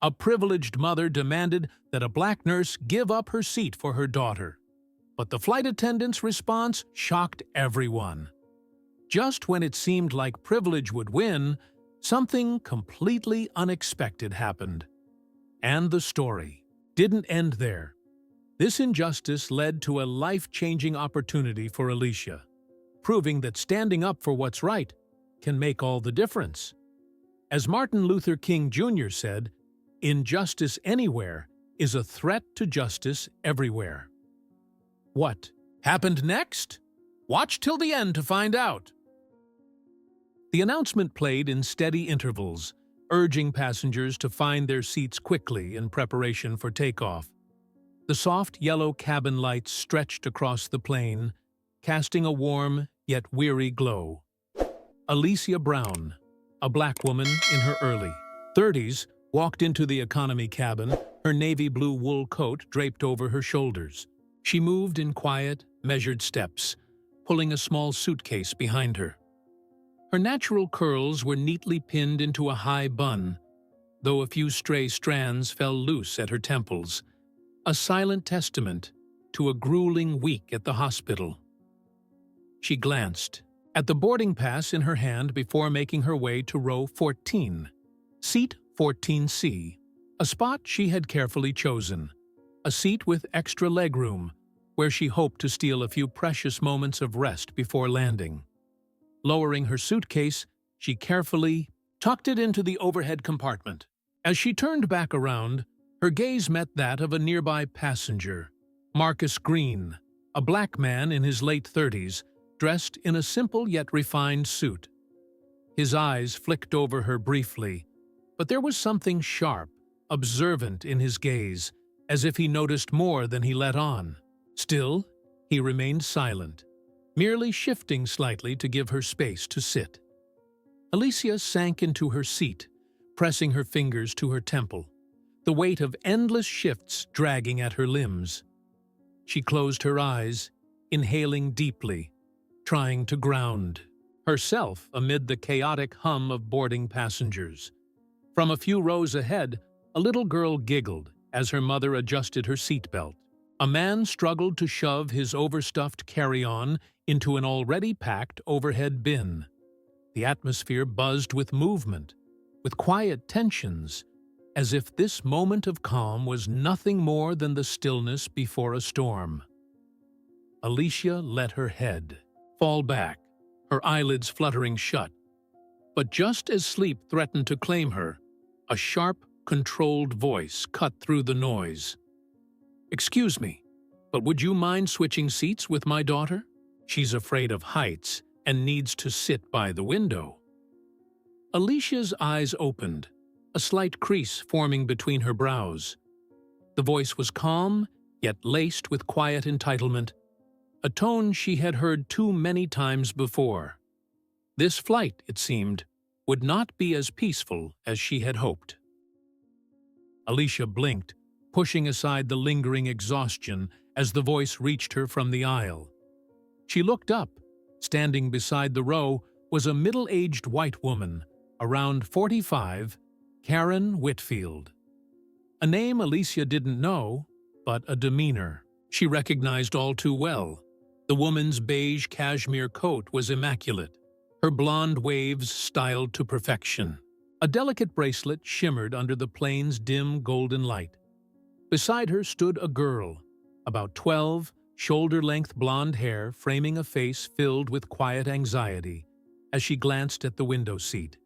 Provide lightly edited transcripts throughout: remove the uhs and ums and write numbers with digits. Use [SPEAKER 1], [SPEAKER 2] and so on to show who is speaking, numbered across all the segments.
[SPEAKER 1] A privileged mother demanded that a black nurse give up her seat for her daughter. But the flight attendant's response shocked everyone. Just when it seemed like privilege would win, something completely unexpected happened. And the story didn't end there. This injustice led to a life-changing opportunity for Alicia, proving that standing up for what's right can make all the difference. As Martin Luther King Jr. said, "Injustice anywhere is a threat to justice everywhere." What happened next? Watch till the end to find out. The announcement played in steady intervals, urging passengers to find their seats quickly in preparation for takeoff. The soft yellow cabin lights stretched across the plane, casting a warm yet weary glow. Alicia Brown, a black woman in her early 30s, walked into the economy cabin, her navy blue wool coat draped over her shoulders. She moved in quiet, measured steps, pulling a small suitcase behind her. Her natural curls were neatly pinned into a high bun, though a few stray strands fell loose at her temples, a silent testament to a grueling week at the hospital. She glanced at the boarding pass in her hand before making her way to row 14, seat 14C, a spot she had carefully chosen, a seat with extra legroom, where she hoped to steal a few precious moments of rest before landing. Lowering her suitcase, she carefully tucked it into the overhead compartment. As she turned back around, her gaze met that of a nearby passenger, Marcus Green, a black man in his late 30s, dressed in a simple yet refined suit. His eyes flicked over her briefly, but there was something sharp, observant in his gaze, as if he noticed more than he let on. Still, he remained silent, merely shifting slightly to give her space to sit. Alicia sank into her seat, pressing her fingers to her temple, the weight of endless shifts dragging at her limbs. She closed her eyes, inhaling deeply, trying to ground herself amid the chaotic hum of boarding passengers. From a few rows ahead, a little girl giggled as her mother adjusted her seatbelt. A man struggled to shove his overstuffed carry-on into an already packed overhead bin. The atmosphere buzzed with movement, with quiet tensions, as if this moment of calm was nothing more than the stillness before a storm. Alicia let her head fall back, her eyelids fluttering shut. But just as sleep threatened to claim her, a sharp, controlled voice cut through the noise. "Excuse me, but would you mind switching seats with my daughter? She's afraid of heights and needs to sit by the window." Alicia's eyes opened, a slight crease forming between her brows. The voice was calm, yet laced with quiet entitlement, a tone she had heard too many times before. This flight, it seemed, would not be as peaceful as she had hoped. Alicia blinked, pushing aside the lingering exhaustion as the voice reached her from the aisle. She looked up. Standing beside the row was a middle-aged white woman, around 45, Karen Whitfield. A name Alicia didn't know, but a demeanor she recognized all too well. The woman's beige cashmere coat was immaculate, her blonde waves styled to perfection. A delicate bracelet shimmered under the plane's dim golden light. Beside her stood a girl, about 12, shoulder-length blonde hair framing a face filled with quiet anxiety as she glanced at the window seat.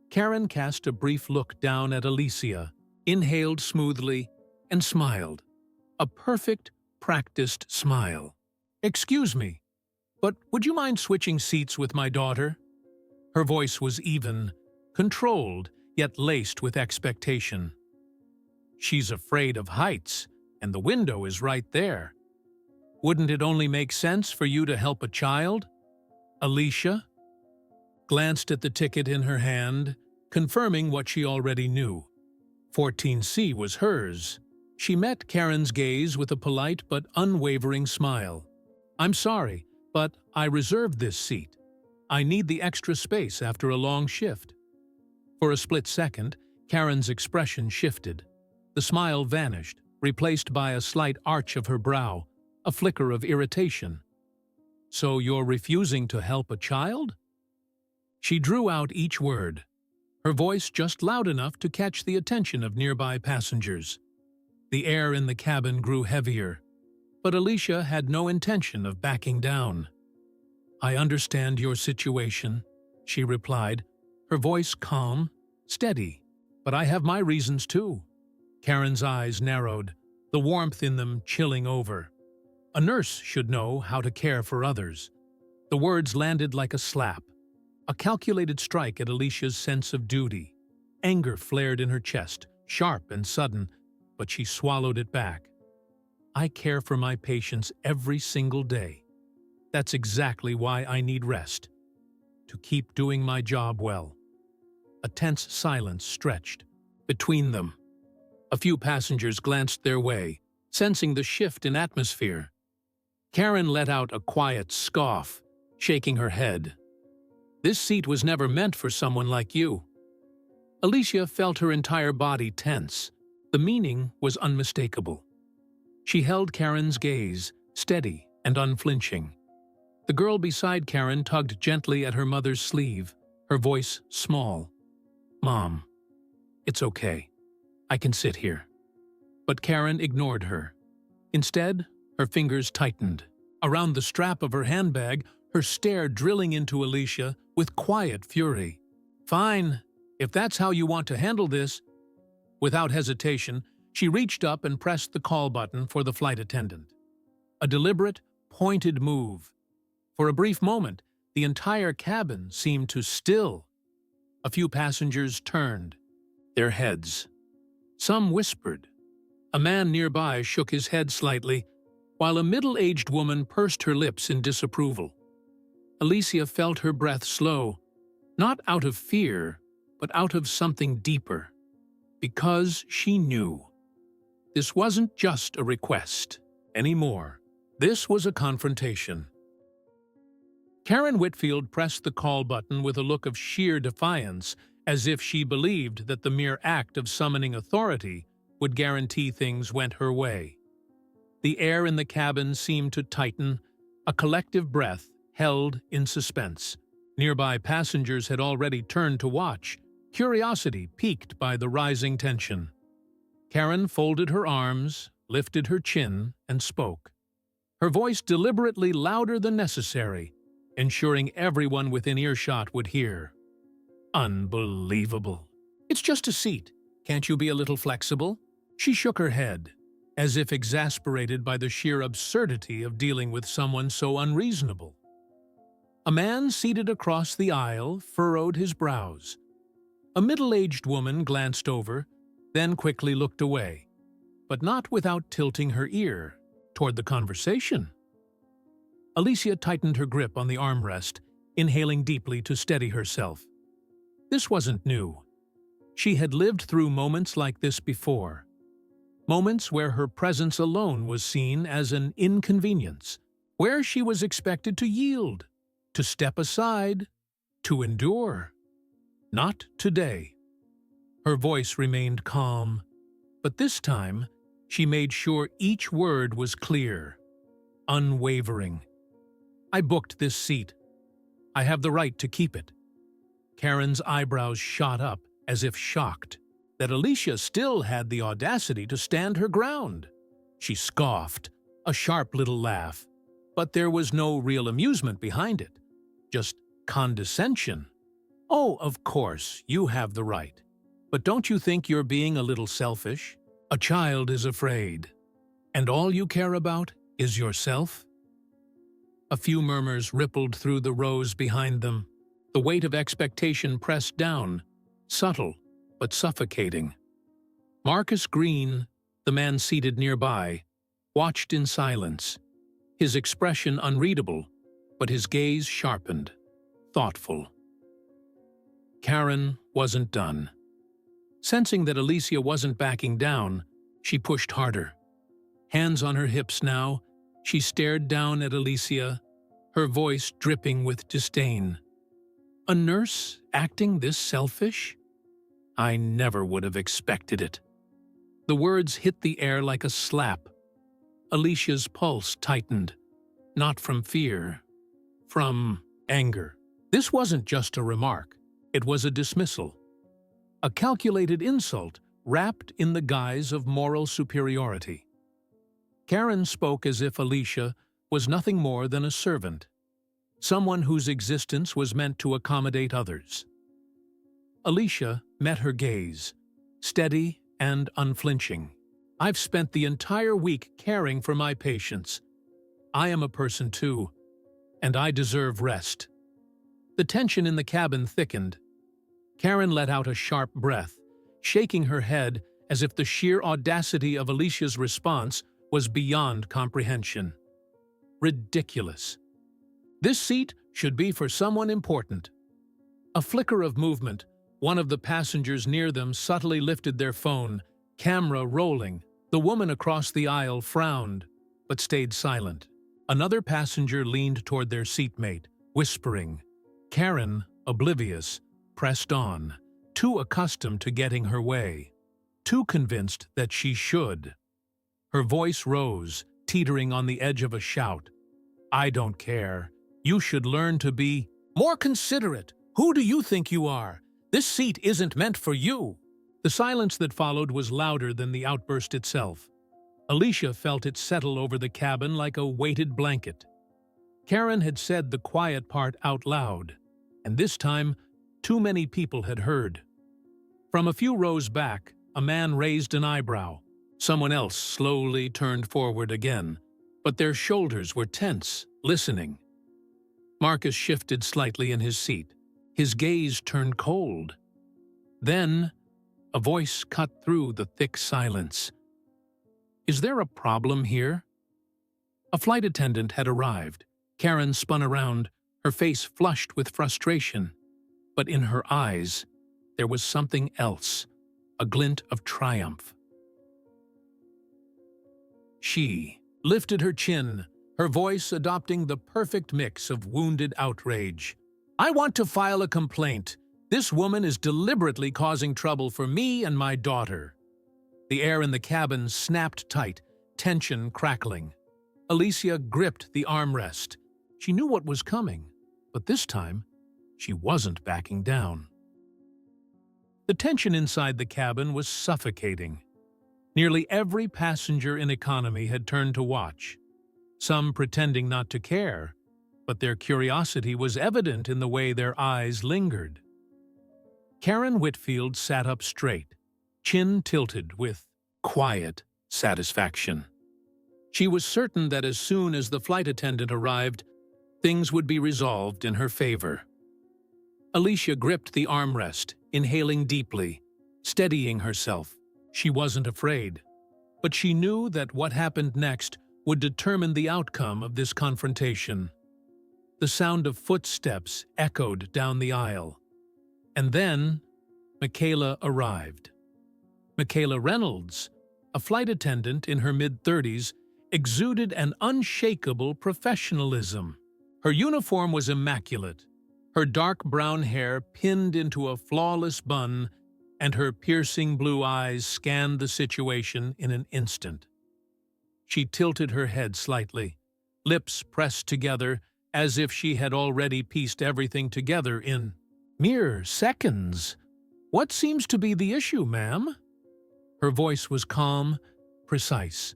[SPEAKER 1] Karen cast a brief look down at Alicia, inhaled smoothly, and smiled. A perfect, practiced smile. "Excuse me, but would you mind switching seats with my daughter?" Her voice was even, controlled, yet laced with expectation. "She's afraid of heights, and the window is right there. Wouldn't it only make sense for you to help a child?" Alicia glanced at the ticket in her hand, confirming what she already knew. 14C was hers. She met Karen's gaze with a polite but unwavering smile. "I'm sorry, but I reserved this seat. I need the extra space after a long shift." For a split second, Karen's expression shifted. The smile vanished, replaced by a slight arch of her brow, a flicker of irritation. "So you're refusing to help a child?" She drew out each word, her voice just loud enough to catch the attention of nearby passengers. The air in the cabin grew heavier, but Alicia had no intention of backing down. "I understand your situation," she replied, her voice calm, steady, "but I have my reasons too." Karen's eyes narrowed, the warmth in them chilling over. "A nurse should know how to care for others." The words landed like a slap, a calculated strike at Alicia's sense of duty. Anger flared in her chest, sharp and sudden, but she swallowed it back. "I care for my patients every single day. That's exactly why I need rest. To keep doing my job well." A tense silence stretched between them. A few passengers glanced their way, sensing the shift in atmosphere. Karen let out a quiet scoff, shaking her head. "This seat was never meant for someone like you." Alicia felt her entire body tense. The meaning was unmistakable. She held Karen's gaze, steady and unflinching. The girl beside Karen tugged gently at her mother's sleeve, her voice small. "Mom, it's okay. I can sit here." But Karen ignored her. Instead, her fingers tightened. Around the strap of her handbag, her stare drilling into Alicia with quiet fury. "Fine, if that's how you want to handle this." Without hesitation, she reached up and pressed the call button for the flight attendant. A deliberate, pointed move. For a brief moment, the entire cabin seemed to still. A few passengers turned, their heads. Some whispered. A man nearby shook his head slightly, while a middle-aged woman pursed her lips in disapproval. Alicia felt her breath slow, not out of fear, but out of something deeper. Because she knew. This wasn't just a request anymore. This was a confrontation. Karen Whitfield pressed the call button with a look of sheer defiance, as if she believed that the mere act of summoning authority would guarantee things went her way. The air in the cabin seemed to tighten, a collective breath held in suspense. Nearby passengers had already turned to watch, curiosity piqued by the rising tension. Karen folded her arms, lifted her chin, and spoke. Her voice deliberately louder than necessary, ensuring everyone within earshot would hear. "Unbelievable. It's just a seat. Can't you be a little flexible?" She shook her head, as if exasperated by the sheer absurdity of dealing with someone so unreasonable. A man seated across the aisle furrowed his brows. A middle-aged woman glanced over, then quickly looked away, but not without tilting her ear toward the conversation. Alicia tightened her grip on the armrest, inhaling deeply to steady herself. This wasn't new. She had lived through moments like this before. Moments where her presence alone was seen as an inconvenience, where she was expected to yield, to step aside, to endure. Not today. Her voice remained calm, but this time she made sure each word was clear, unwavering. "I booked this seat. I have the right to keep it." Karen's eyebrows shot up, as if shocked that Alicia still had the audacity to stand her ground. She scoffed, a sharp little laugh, but there was no real amusement behind it, just condescension. "Oh, of course, you have the right. But don't you think you're being a little selfish? A child is afraid, and all you care about is yourself?" A few murmurs rippled through the rows behind them. The weight of expectation pressed down, subtle but suffocating. Marcus Green, the man seated nearby, watched in silence, his expression unreadable, but his gaze sharpened, thoughtful. Karen wasn't done. Sensing that Alicia wasn't backing down, she pushed harder. Hands on her hips now, she stared down at Alicia, her voice dripping with disdain. A nurse acting this selfish? I never would have expected it." The words hit the air like a slap. Alicia's pulse tightened, not from fear, from anger. This wasn't just a remark, it was a dismissal. A calculated insult wrapped in the guise of moral superiority. Karen spoke as if Alicia was nothing more than a servant, someone whose existence was meant to accommodate others. Alicia met her gaze, steady and unflinching. "I've spent the entire week caring for my patients. I am a person too, and I deserve rest." The tension in the cabin thickened. Karen let out a sharp breath, shaking her head as if the sheer audacity of Alicia's response was beyond comprehension. Ridiculous. This seat should be for someone important. A flicker of movement, one of the passengers near them subtly lifted their phone, camera rolling. The woman across the aisle frowned, but stayed silent. Another passenger leaned toward their seatmate, whispering. Karen, oblivious, pressed on, too accustomed to getting her way, too convinced that she should. Her voice rose, teetering on the edge of a shout. "I don't care. You should learn to be more considerate. Who do you think you are? This seat isn't meant for you." The silence that followed was louder than the outburst itself. Alicia felt it settle over the cabin like a weighted blanket. Karen had said the quiet part out loud, and this time, too many people had heard. From a few rows back, a man raised an eyebrow. Someone else slowly turned forward again, but their shoulders were tense, listening. Marcus shifted slightly in his seat. His gaze turned cold. Then, a voice cut through the thick silence. "Is there a problem here?" A flight attendant had arrived. Karen spun around, her face flushed with frustration. But in her eyes, there was something else, a glint of triumph. She lifted her chin, her voice adopting the perfect mix of wounded outrage. "I want to file a complaint. This woman is deliberately causing trouble for me and my daughter." The air in the cabin snapped tight, tension crackling. Alicia gripped the armrest. She knew what was coming, but this time, she wasn't backing down. The tension inside the cabin was suffocating. Nearly every passenger in economy had turned to watch, some pretending not to care, but their curiosity was evident in the way their eyes lingered. Karen Whitfield sat up straight, chin tilted with quiet satisfaction. She was certain that as soon as the flight attendant arrived, things would be resolved in her favor. Alicia gripped the armrest, inhaling deeply, steadying herself. She wasn't afraid, but she knew that what happened next would determine the outcome of this confrontation. The sound of footsteps echoed down the aisle. And then, Michaela arrived. Michaela Reynolds, a flight attendant in her mid-30s, exuded an unshakable professionalism. Her uniform was immaculate, her dark brown hair pinned into a flawless bun, and her piercing blue eyes scanned the situation in an instant. She tilted her head slightly, lips pressed together as if she had already pieced everything together in mere seconds. "What seems to be the issue, ma'am?" Her voice was calm, precise,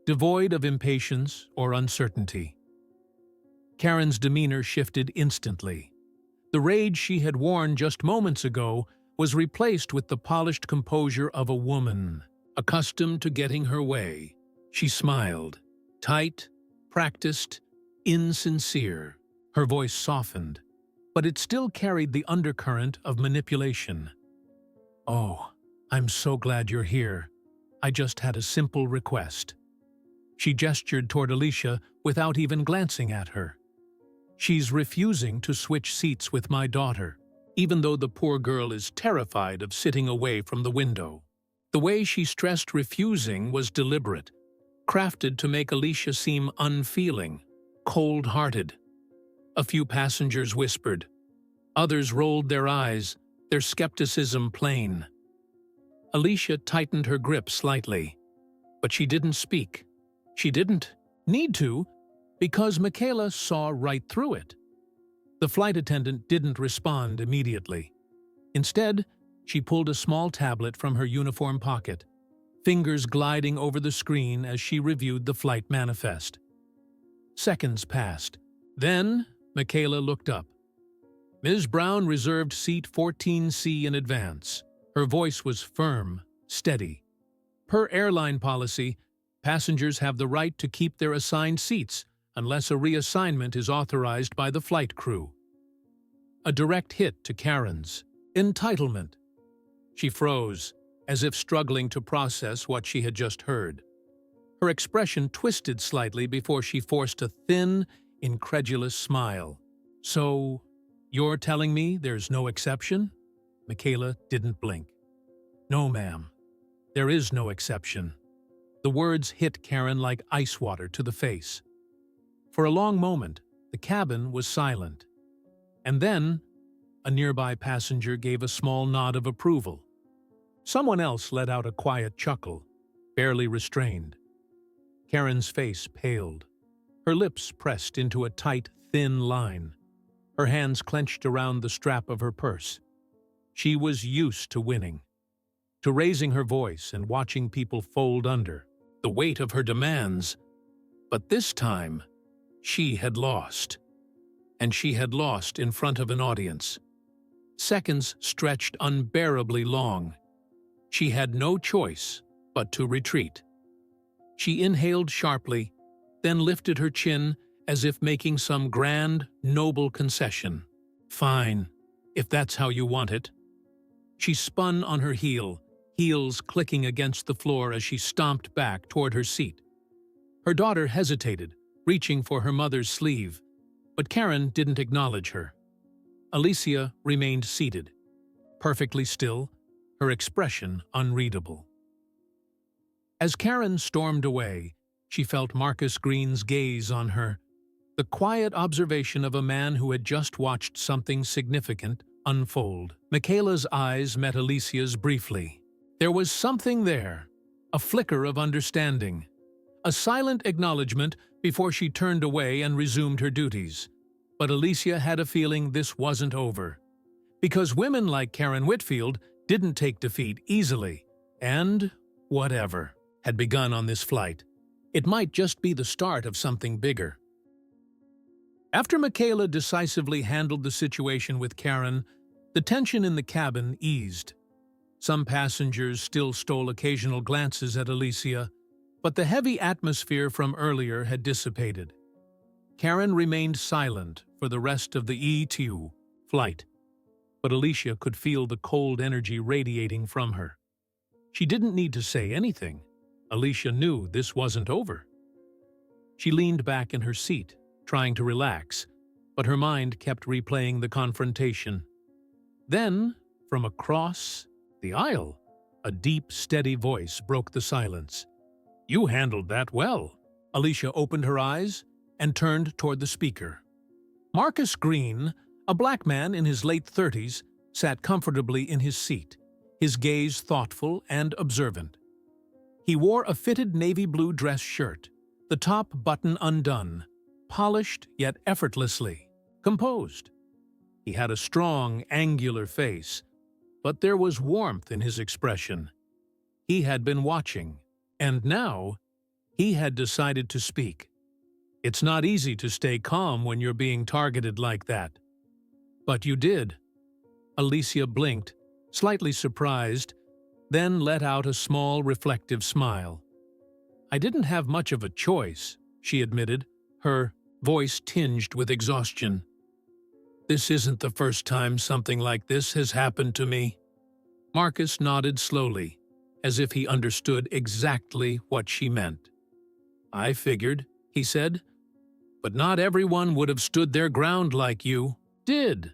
[SPEAKER 1] devoid of impatience or uncertainty. Karen's demeanor shifted instantly. The rage she had worn just moments ago was replaced with the polished composure of a woman, accustomed to getting her way. She smiled, tight, practiced, insincere. Her voice softened, but it still carried the undercurrent of manipulation. "Oh, I'm so glad you're here. I just had a simple request." She gestured toward Alicia without even glancing at her. "She's refusing to switch seats with my daughter, even though the poor girl is terrified of sitting away from the window." The way she stressed refusing was deliberate, crafted to make Alicia seem unfeeling, cold-hearted. A few passengers whispered. Others rolled their eyes, their skepticism plain. Alicia tightened her grip slightly, but she didn't speak. She didn't need to, because Michaela saw right through it. The flight attendant didn't respond immediately. Instead, she pulled a small tablet from her uniform pocket, fingers gliding over the screen as she reviewed the flight manifest. Seconds passed. Then, Michaela looked up. Ms. Brown reserved seat 14C in advance. Her voice was firm, steady. Per airline policy, passengers have the right to keep their assigned seats unless a reassignment is authorized by the flight crew. A direct hit to Karen's entitlement. She froze, as if struggling to process what she had just heard. Her expression twisted slightly before she forced a thin, incredulous smile. So, you're telling me there's no exception? Michaela didn't blink. No, ma'am. There is no exception. The words hit Karen like ice water to the face. For a long moment, the cabin was silent. And then, a nearby passenger gave a small nod of approval. Someone else let out a quiet chuckle, barely restrained. Karen's face paled. Her lips pressed into a tight, thin line. Her hands clenched around the strap of her purse. She was used to winning, to raising her voice and watching people fold under the weight of her demands. But this time, she had lost. And she had lost in front of an audience. Seconds stretched unbearably long. She had no choice but to retreat. She inhaled sharply, then lifted her chin as if making some grand, noble concession. Fine, if that's how you want it. She spun on her heel, heels clicking against the floor as she stomped back toward her seat. Her daughter hesitated, reaching for her mother's sleeve, but Karen didn't acknowledge her. Alicia remained seated, perfectly still, her expression unreadable. As Karen stormed away, she felt Marcus Green's gaze on her, the quiet observation of a man who had just watched something significant unfold. Michaela's eyes met Alicia's briefly. There was something there, a flicker of understanding, a silent acknowledgement before she turned away and resumed her duties. But Alicia had a feeling this wasn't over, because women like Karen Whitfield didn't take defeat easily, and whatever had begun on this flight, it might just be the start of something bigger. After Michaela decisively handled the situation with Karen, the tension in the cabin eased. Some passengers still stole occasional glances at Alicia, but the heavy atmosphere from earlier had dissipated. Karen remained silent for the rest of the E2 flight, but Alicia could feel the cold energy radiating from her. She didn't need to say anything. Alicia knew this wasn't over. She leaned back in her seat, trying to relax, but her mind kept replaying the confrontation. Then, from across the aisle, a deep, steady voice broke the silence. "You handled that well." Alicia opened her eyes and turned toward the speaker. Marcus Green, a black man in his late 30s, sat comfortably in his seat, his gaze thoughtful and observant. He wore a fitted navy blue dress shirt, the top button undone, polished yet effortlessly composed. He had a strong, angular face, but there was warmth in his expression. He had been watching, and now he had decided to speak. It's not easy to stay calm when you're being targeted like that. But you did. Alicia blinked, slightly surprised, then let out a small, reflective smile. "I didn't have much of a choice," she admitted, her voice tinged with exhaustion. "This isn't the first time something like this has happened to me." Marcus nodded slowly, as if he understood exactly what she meant. "I figured," he said, "but not everyone would have stood their ground like you did.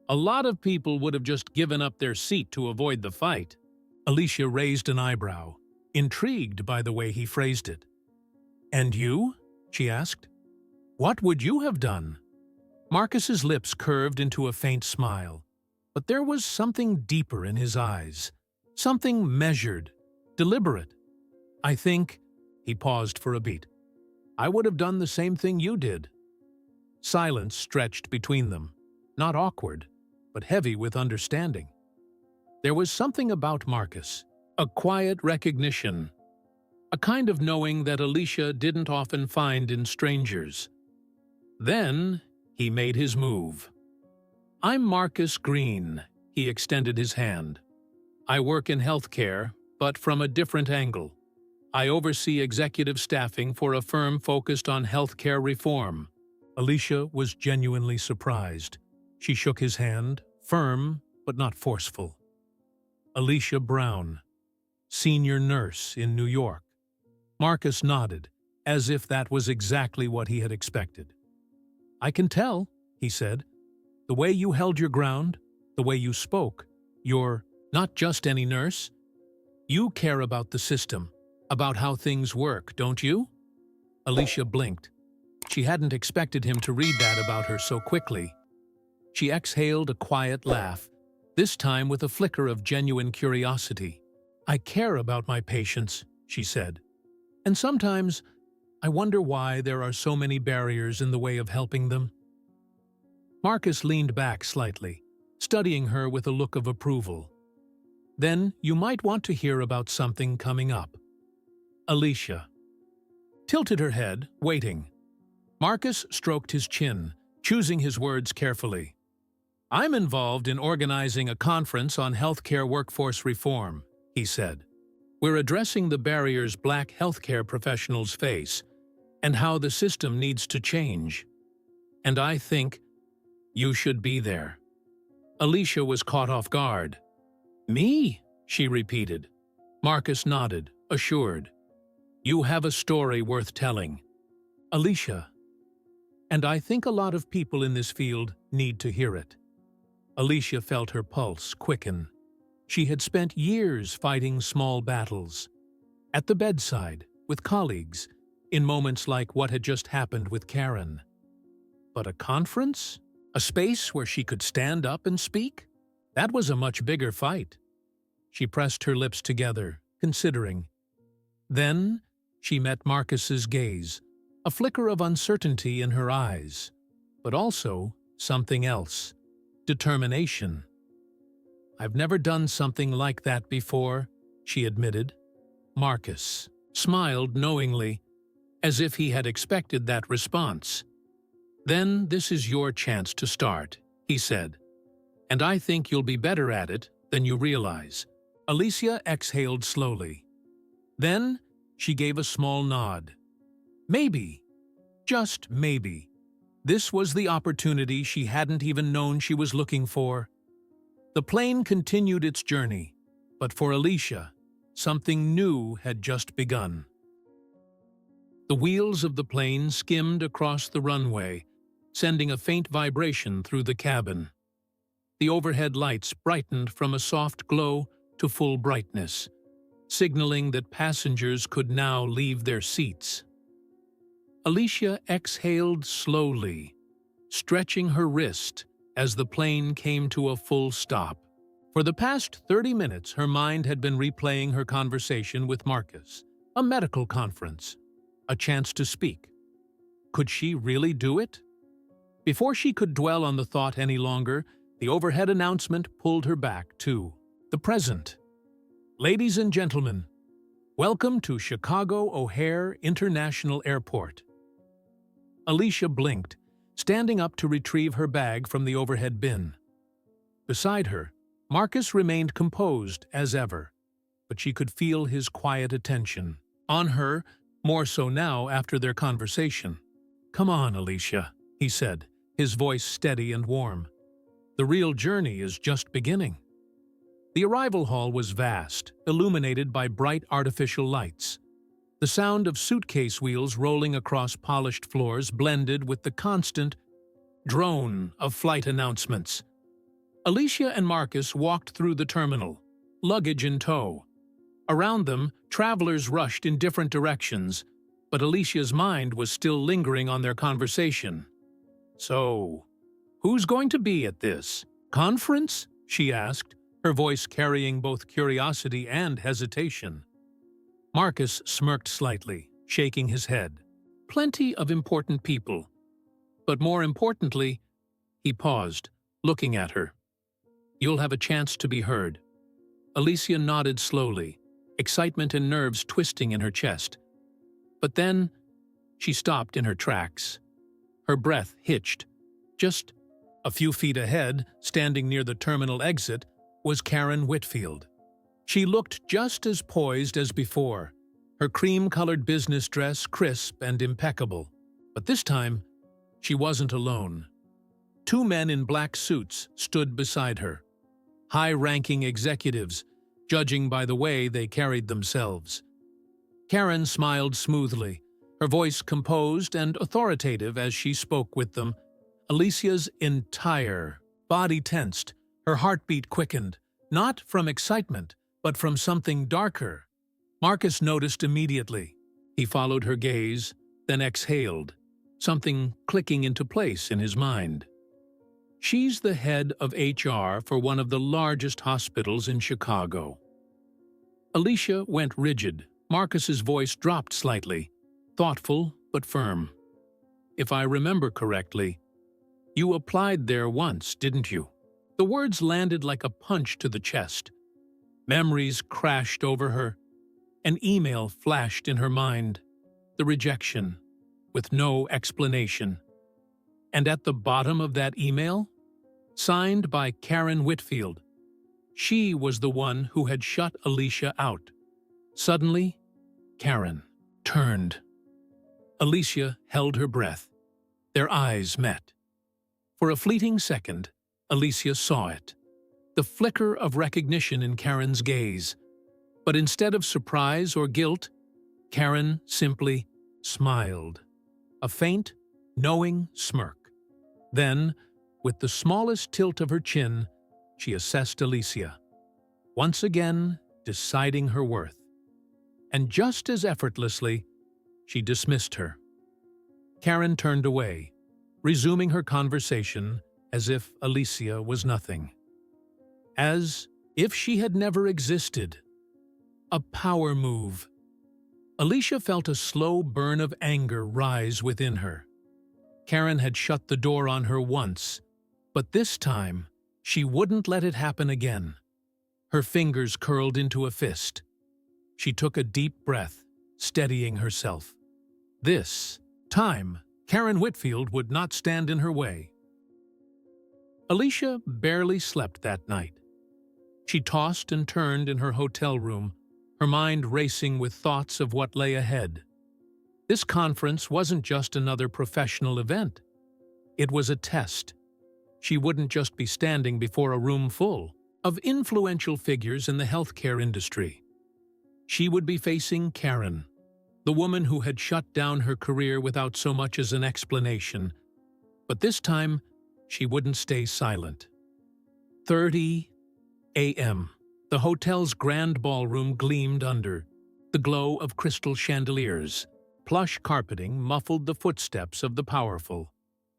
[SPEAKER 1] A lot of people would have just given up their seat to avoid the fight." Alicia raised an eyebrow, intrigued by the way he phrased it. "And you?" she asked. "What would you have done?" Marcus's lips curved into a faint smile, but there was something deeper in his eyes, Something measured, deliberate. I think, he paused for a beat, I would have done the same thing you did. Silence stretched between them, not awkward, but heavy with understanding. There was something about Marcus, a quiet recognition, a kind of knowing that Alicia didn't often find in strangers. Then he made his move. I'm Marcus Green, he extended his hand. I work in healthcare, but from a different angle. I oversee executive staffing for a firm focused on healthcare reform. Alicia was genuinely surprised. She shook his hand, firm but not forceful. Alicia Brown, senior nurse in New York. Marcus nodded, as if that was exactly what he had expected. I can tell, he said. The way you held your ground, the way you spoke, you're not just any nurse. You care about the system, about how things work, don't you? Alicia blinked. She hadn't expected him to read that about her so quickly. She exhaled a quiet laugh, this time with a flicker of genuine curiosity. I care about my patients, she said. And sometimes I wonder why there are so many barriers in the way of helping them. Marcus leaned back slightly, studying her with a look of approval. Then you might want to hear about something coming up. Alicia tilted her head, waiting. Marcus stroked his chin, choosing his words carefully. I'm involved in organizing a conference on healthcare workforce reform, he said. We're addressing the barriers Black healthcare professionals face and how the system needs to change. And I think you should be there. Alicia was caught off guard. Me? She repeated. Marcus nodded, assured. You have a story worth telling. Alicia. And I think a lot of people in this field need to hear it. Alicia felt her pulse quicken. She had spent years fighting small battles. At the bedside, with colleagues, in moments like what had just happened with Karen. But a conference? A space where she could stand up and speak? That was a much bigger fight. She pressed her lips together, considering. Then she met Marcus's gaze, a flicker of uncertainty in her eyes, but also something else, determination. I've never done something like that before, she admitted. Marcus smiled knowingly, as if he had expected that response. Then this is your chance to start, he said. And I think you'll be better at it than you realize. Alicia exhaled slowly. Then she gave a small nod. Maybe, just maybe, this was the opportunity she hadn't even known she was looking for. The plane continued its journey, but for Alicia, something new had just begun. The wheels of the plane skimmed across the runway, sending a faint vibration through the cabin. The overhead lights brightened from a soft glow to full brightness, signaling that passengers could now leave their seats. Alicia exhaled slowly, stretching her wrist as the plane came to a full stop. For the past 30 minutes, her mind had been replaying her conversation with Marcus, a medical conference, a chance to speak. Could she really do it? Before she could dwell on the thought any longer, the overhead announcement pulled her back to the present. Ladies and gentlemen, welcome to Chicago O'Hare International Airport. Alicia blinked, standing up to retrieve her bag from the overhead bin. Beside her, Marcus remained composed as ever, but she could feel his quiet attention on her, more so now after their conversation. Come on, Alicia, he said, his voice steady and warm. The real journey is just beginning. The arrival hall was vast, illuminated by bright artificial lights. The sound of suitcase wheels rolling across polished floors blended with the constant drone of flight announcements. Alicia and Marcus walked through the terminal, luggage in tow. Around them, travelers rushed in different directions, but Alicia's mind was still lingering on their conversation. So, who's going to be at this conference? She asked, her voice carrying both curiosity and hesitation. Marcus smirked slightly, shaking his head. Plenty of important people. But more importantly, he paused, looking at her. You'll have a chance to be heard. Alicia nodded slowly, excitement and nerves twisting in her chest. But then, she stopped in her tracks. Her breath hitched. Just a few feet ahead, standing near the terminal exit, was Karen Whitfield. She looked just as poised as before, her cream-colored business dress crisp and impeccable. But this time, she wasn't alone. Two men in black suits stood beside her, high-ranking executives, judging by the way they carried themselves. Karen smiled smoothly, her voice composed and authoritative as she spoke with them. Alicia's entire body tensed, her heartbeat quickened, not from excitement, but from something darker. Marcus noticed immediately. He followed her gaze, then exhaled, something clicking into place in his mind. She's the head of HR for one of the largest hospitals in Chicago. Alicia went rigid. Marcus's voice dropped slightly, thoughtful but firm. If I remember correctly, you applied there once, didn't you? The words landed like a punch to the chest. Memories crashed over her. An email flashed in her mind. The rejection, with no explanation. And at the bottom of that email, signed by Karen Whitfield, she was the one who had shut Alicia out. Suddenly, Karen turned. Alicia held her breath. Their eyes met. For a fleeting second, Alicia saw it. The flicker of recognition in Karen's gaze. But instead of surprise or guilt, Karen simply smiled. A faint, knowing smirk. Then, with the smallest tilt of her chin, she assessed Alicia, once again deciding her worth. And just as effortlessly, she dismissed her. Karen turned away, resuming her conversation as if Alicia was nothing. As if she had never existed. A power move. Alicia felt a slow burn of anger rise within her. Karen had shut the door on her once, but this time she wouldn't let it happen again. Her fingers curled into a fist. She took a deep breath, steadying herself. This time, Karen Whitfield would not stand in her way. Alicia barely slept that night. She tossed and turned in her hotel room, her mind racing with thoughts of what lay ahead. This conference wasn't just another professional event. It was a test. She wouldn't just be standing before a room full of influential figures in the healthcare industry. She would be facing Karen, the woman who had shut down her career without so much as an explanation. But this time, she wouldn't stay silent. 30 a.m. The hotel's grand ballroom gleamed under the glow of crystal chandeliers. Plush carpeting muffled the footsteps of the powerful.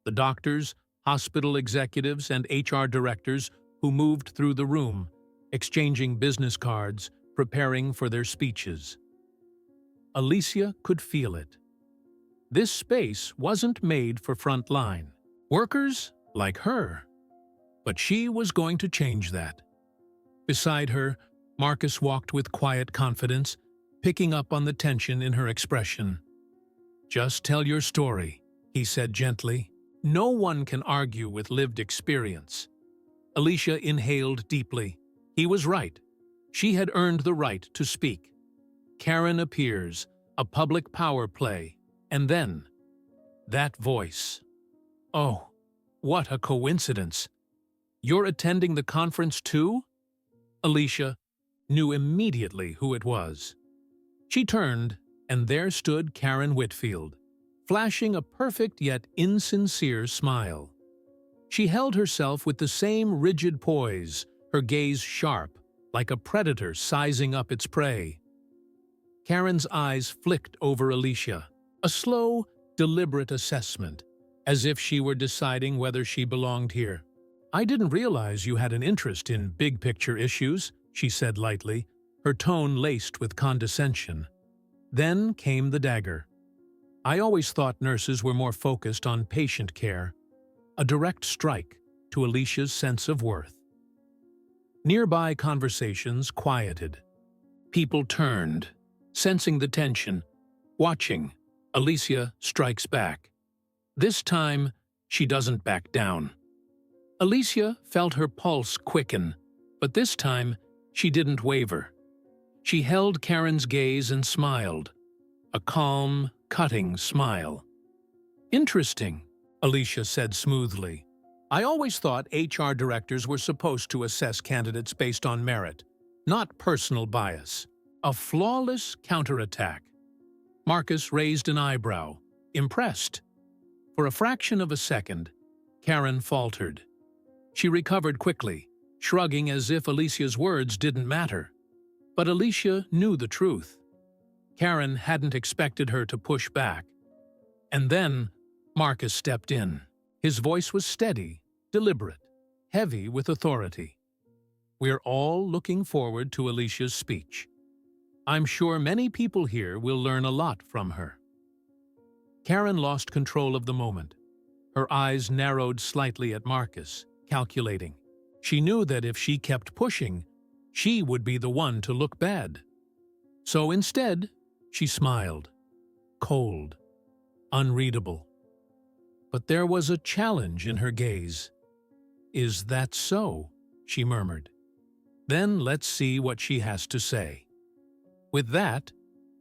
[SPEAKER 1] The doctors, hospital executives, and HR directors who moved through the room, exchanging business cards, preparing for their speeches. Alicia could feel it. This space wasn't made for frontline workers like her. But she was going to change that. Beside her, Marcus walked with quiet confidence, picking up on the tension in her expression. "Just tell your story," he said gently. "No one can argue with lived experience." Alicia inhaled deeply. He was right. She had earned the right to speak. Karen appears, a public power play, and then, that voice. Oh, what a coincidence. "You're attending the conference too?" Alicia knew immediately who it was. She turned, and there stood Karen Whitfield, flashing a perfect yet insincere smile. She held herself with the same rigid poise, her gaze sharp, like a predator sizing up its prey. Karen's eyes flicked over Alicia, a slow, deliberate assessment, as if she were deciding whether she belonged here. I didn't realize you had an interest in big-picture issues, she said lightly, her tone laced with condescension. Then came the dagger. I always thought nurses were more focused on patient care, a direct strike to Alicia's sense of worth. Nearby conversations quieted. People turned, sensing the tension, watching. Alicia strikes back. This time, she doesn't back down. Alicia felt her pulse quicken, but this time, she didn't waver. She held Karen's gaze and smiled, a calm, cutting smile. "Interesting," Alicia said smoothly. "I always thought HR directors were supposed to assess candidates based on merit, not personal bias." A flawless counterattack. Marcus raised an eyebrow, impressed. For a fraction of a second, Karen faltered. She recovered quickly, shrugging as if Alicia's words didn't matter. But Alicia knew the truth. Karen hadn't expected her to push back. And then Marcus stepped in. His voice was steady, deliberate, heavy with authority. "We're all looking forward to Alicia's speech. I'm sure many people here will learn a lot from her." Karen lost control of the moment. Her eyes narrowed slightly at Marcus, calculating. She knew that if she kept pushing, she would be the one to look bad. So instead, she smiled. Cold, unreadable. But there was a challenge in her gaze. "Is that so?" she murmured. "Then let's see what she has to say." With that,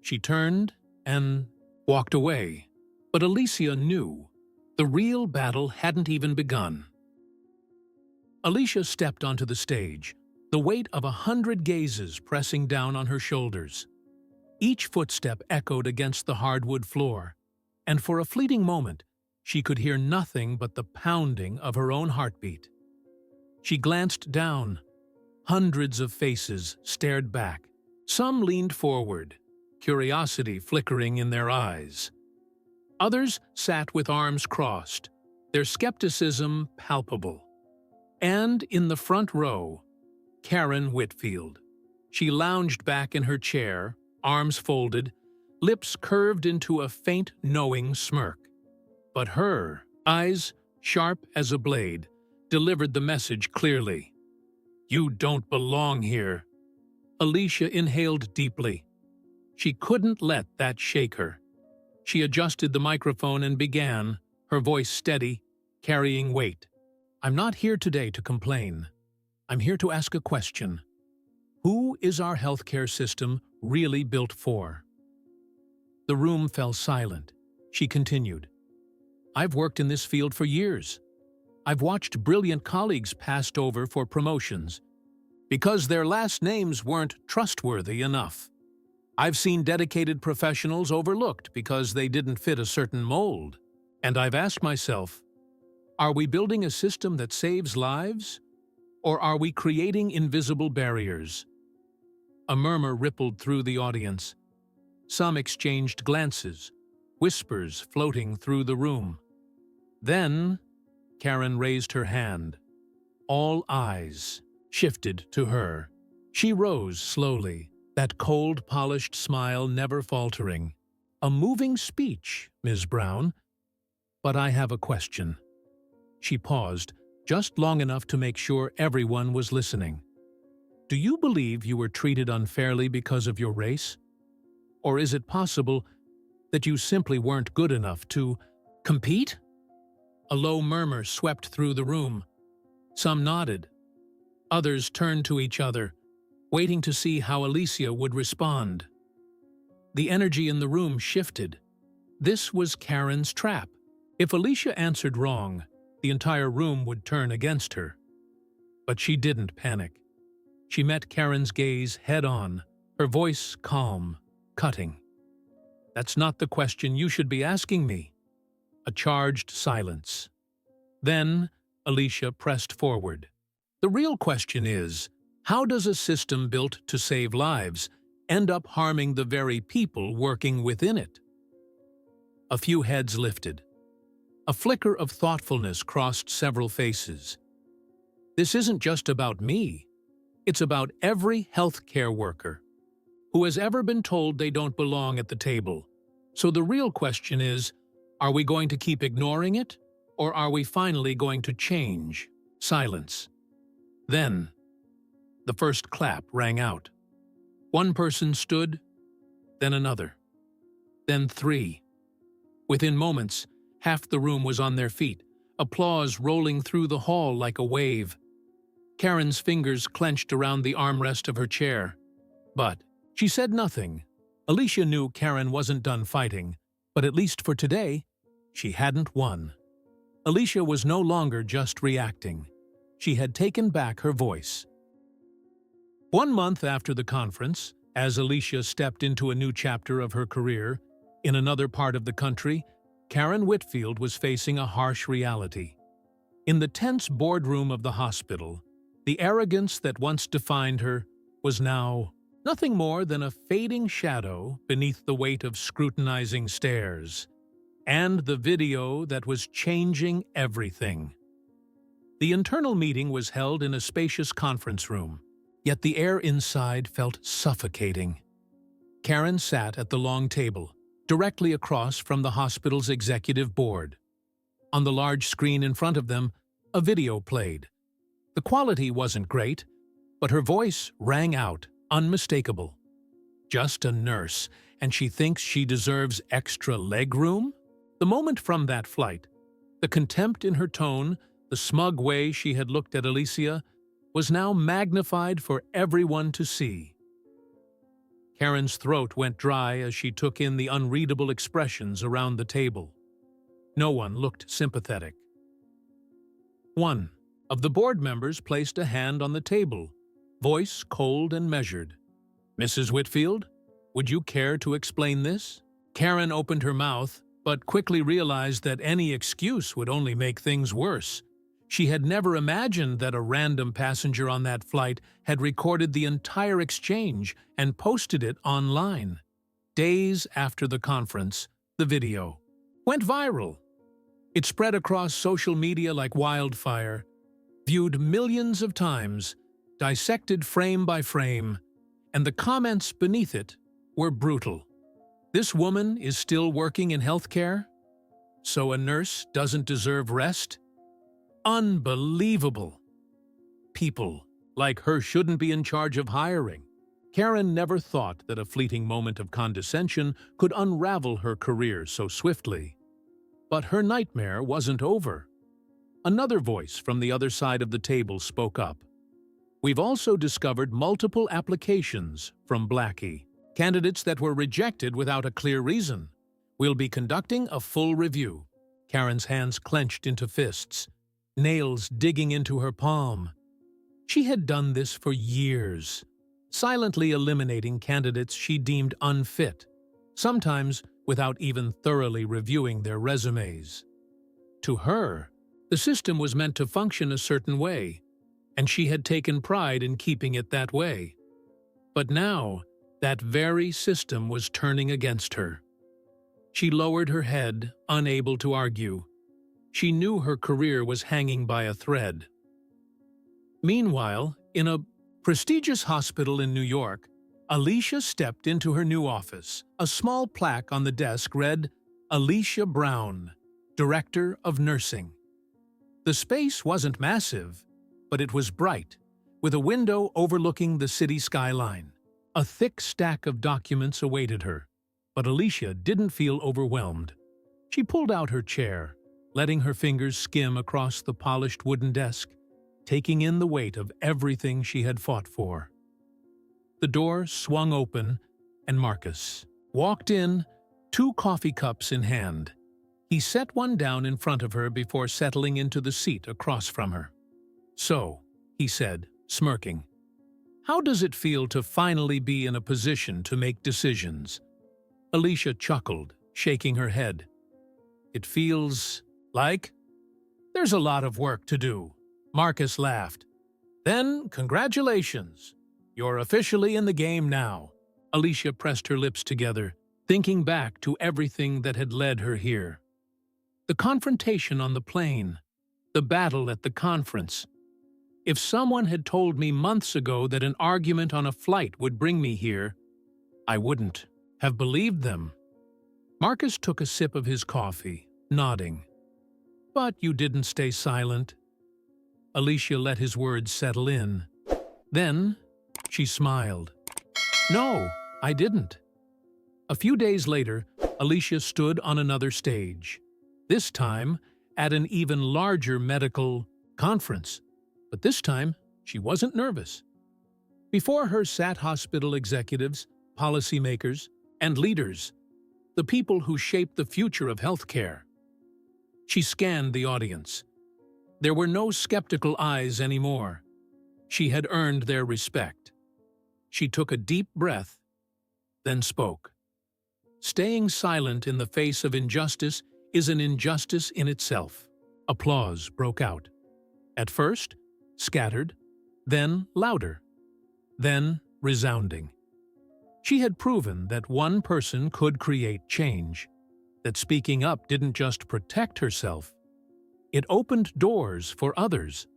[SPEAKER 1] she turned and walked away. But Alicia knew the real battle hadn't even begun. Alicia stepped onto the stage, the weight of 100 gazes pressing down on her shoulders. Each footstep echoed against the hardwood floor, and for a fleeting moment, she could hear nothing but the pounding of her own heartbeat. She glanced down. Hundreds of faces stared back. Some leaned forward, curiosity flickering in their eyes. Others sat with arms crossed, their skepticism palpable. And in the front row, Karen Whitfield. She lounged back in her chair, arms folded, lips curved into a faint, knowing smirk. But her eyes, sharp as a blade, delivered the message clearly. "You don't belong here." Alicia inhaled deeply. She couldn't let that shake her. She adjusted the microphone and began, her voice steady, carrying weight. "I'm not here today to complain. I'm here to ask a question. Who is our healthcare system really built for?" The room fell silent. She continued. "I've worked in this field for years. I've watched brilliant colleagues passed over for promotions because their last names weren't trustworthy enough. I've seen dedicated professionals overlooked because they didn't fit a certain mold. And I've asked myself, are we building a system that saves lives, or are we creating invisible barriers?" A murmur rippled through the audience. Some exchanged glances, whispers floating through the room. Then, Karen raised her hand. All eyes shifted to her. She rose slowly, that cold, polished smile never faltering. "A moving speech, Ms. Brown. But I have a question." She paused, just long enough to make sure everyone was listening. "Do you believe you were treated unfairly because of your race? Or is it possible that you simply weren't good enough to compete?" A low murmur swept through the room. Some nodded. Others turned to each other, waiting to see how Alicia would respond. The energy in the room shifted. This was Karen's trap. If Alicia answered wrong, the entire room would turn against her. But she didn't panic. She met Karen's gaze head-on, her voice calm, cutting. "That's not the question you should be asking me." A charged silence. Then Alicia pressed forward. "The real question is, how does a system built to save lives end up harming the very people working within it?" A few heads lifted. A flicker of thoughtfulness crossed several faces. This isn't just about me. It's about every healthcare worker who has ever been told they don't belong at the table. So the real question is, are we going to keep ignoring it, or are we finally going to change? Silence. Then, the first clap rang out. One person stood, then another, then three. Within moments, half the room was on their feet, applause rolling through the hall like a wave. Karen's fingers clenched around the armrest of her chair. But she said nothing. Alicia knew Karen wasn't done fighting, but at least for today, she hadn't won. Alicia was no longer just reacting. She had taken back her voice. 1 month after the conference, as Alicia stepped into a new chapter of her career, in another part of the country, Karen Whitfield was facing a harsh reality. In the tense boardroom of the hospital, the arrogance that once defined her was now nothing more than a fading shadow beneath the weight of scrutinizing stares, and the video that was changing everything. The internal meeting was held in a spacious conference room, yet the air inside felt suffocating. Karen sat at the long table, directly across from the hospital's executive board. On the large screen in front of them, a video played. The quality wasn't great, but her voice rang out, unmistakable. Just a nurse, and she thinks she deserves extra leg room? The moment from that flight, the contempt in her tone, the smug way she had looked at Alicia, was now magnified for everyone to see. Karen's throat went dry as she took in the unreadable expressions around the table. No one looked sympathetic. One of the board members placed a hand on the table, voice cold and measured. "Mrs. Whitfield, would you care to explain this?" Karen opened her mouth, but quickly realized that any excuse would only make things worse. She had never imagined that a random passenger on that flight had recorded the entire exchange and posted it online. Days after the conference, the video went viral. It spread across social media like wildfire, viewed millions of times, dissected frame by frame, and the comments beneath it were brutal. This woman is still working in healthcare? So a nurse doesn't deserve rest? Unbelievable! People like her shouldn't be in charge of hiring. Karen never thought that a fleeting moment of condescension could unravel her career so swiftly. But her nightmare wasn't over. Another voice from the other side of the table spoke up. "We've also discovered multiple applications from Blackie, candidates that were rejected without a clear reason. We'll be conducting a full review." Karen's hands clenched into fists, nails digging into her palm. She had done this for years, silently eliminating candidates she deemed unfit, sometimes without even thoroughly reviewing their resumes. To her, the system was meant to function a certain way, and she had taken pride in keeping it that way. But now, that very system was turning against her. She lowered her head, unable to argue. She knew her career was hanging by a thread. Meanwhile, in a prestigious hospital in New York, Alicia stepped into her new office. A small plaque on the desk read, "Alicia Brown, Director of Nursing." The space wasn't massive, but it was bright, with a window overlooking the city skyline. A thick stack of documents awaited her, but Alicia didn't feel overwhelmed. She pulled out her chair, letting her fingers skim across the polished wooden desk, taking in the weight of everything she had fought for. The door swung open, and Marcus walked in, 2 coffee cups in hand. He set one down in front of her before settling into the seat across from her. "So," he said, smirking, "how does it feel to finally be in a position to make decisions?" Alicia chuckled, shaking her head. "It feels like there's a lot of work to do." Marcus laughed. "Then, congratulations. You're officially in the game now." Alicia pressed her lips together, thinking back to everything that had led her here. The confrontation on the plane, the battle at the conference. If someone had told me months ago that an argument on a flight would bring me here, I wouldn't have believed them." Marcus took a sip of his coffee, nodding. "But you didn't stay silent." Alicia let his words settle in. Then she smiled. "No, I didn't." A few days later, Alicia stood on another stage, this time at an even larger medical conference. But this time, she wasn't nervous. Before her sat hospital executives, policymakers, and leaders, the people who shaped the future of healthcare. She scanned the audience. There were no skeptical eyes anymore. She had earned their respect. She took a deep breath, then spoke. Staying silent in the face of injustice is an injustice in itself. Applause broke out. At first, scattered, then louder, then resounding. She had proven that one person could create change, that speaking up didn't just protect herself, it opened doors for others.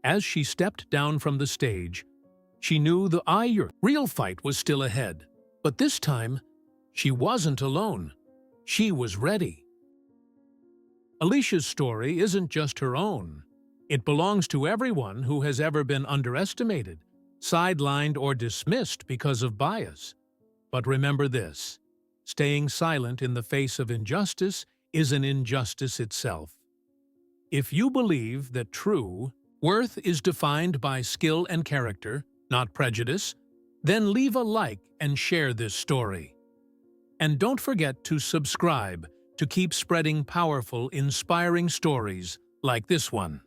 [SPEAKER 1] As she stepped down from the stage, she knew the real fight was still ahead. But this time, she wasn't alone. She was ready. Alicia's story isn't just her own. It belongs to everyone who has ever been underestimated, sidelined, or dismissed because of bias. But remember this: staying silent in the face of injustice is an injustice itself. If you believe that true worth is defined by skill and character, not prejudice, then leave a like and share this story. And don't forget to subscribe to keep spreading powerful, inspiring stories like this one.